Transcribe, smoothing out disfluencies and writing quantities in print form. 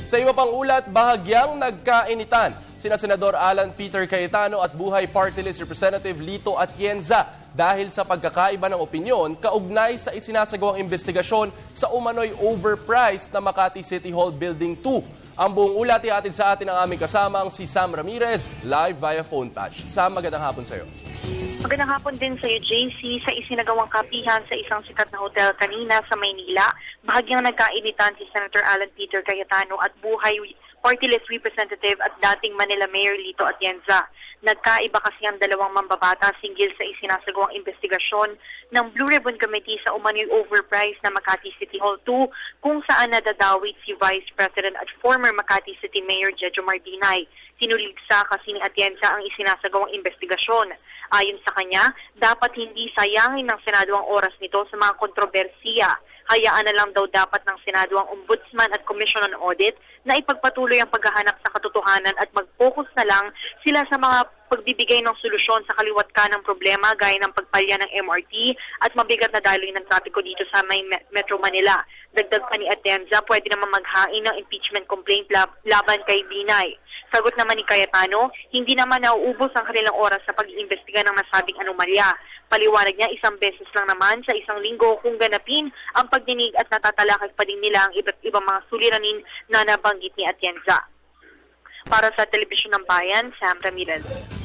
Sa iba pang ulat, bahagyang nagkainitan sina Senador Alan Peter Cayetano at Buhay Party List Representative Lito Atienza dahil sa pagkakaiba ng opinyon kaugnay sa isinasagawang investigasyon sa umano'y overpriced na Makati City Hall Building 2. Ang buong ulat ihatid sa atin ang aming kasamang si Sam Ramirez, live via phone patch. Sam, magandang hapon sa iyo. Magandang hapon din sa iyo, JC. Sa isinagawang kapihan sa isang sikat na hotel kanina sa Maynila, bahagyang nagkainitan si Senator Alan Peter Cayetano at Buhay Party List Representative at dating Manila Mayor Lito Atienza. Nagkaiba kasi ang dalawang mambabatas hinggil sa isinasagawang investigasyon ng Blue Ribbon Committee sa umano'y overpriced na Makati City Hall 2 kung saan nadadawit si Vice President at former Makati City Mayor Jejo Marbinay. Sinuligsa kasi ni Atienza ang isinasagawang investigasyon. Ayon sa kanya, dapat hindi sayangin ng Senado ang oras nito sa mga kontrobersiya. Hayaan na lang daw dapat ng Senado ang Ombudsman at Commission on Audit na ipagpatuloy ang paghahanap sa katotohanan at mag-focus na lang sila sa mga pagbibigay ng solusyon sa kaliwat ka ng problema gaya ng pagpalya ng MRT at mabigat na daloy ng trapiko dito sa may Metro Manila. Dagdag pa ni Atienza, pwede naman maghain ng impeachment complaint laban kay Binay. Sagot naman ni Cayetano, hindi naman nauubos ang kanilang oras sa pag-iimbestiga ng nasabing anomalya. Paliwanag niya, isang beses lang naman sa isang linggo kung ganapin ang pagdinig at natatalakay pa din nila ang iba't ibang mga suliranin na nabanggit ni Atienza. Para sa Telebisyon ng Bayan, Sam Ramirez.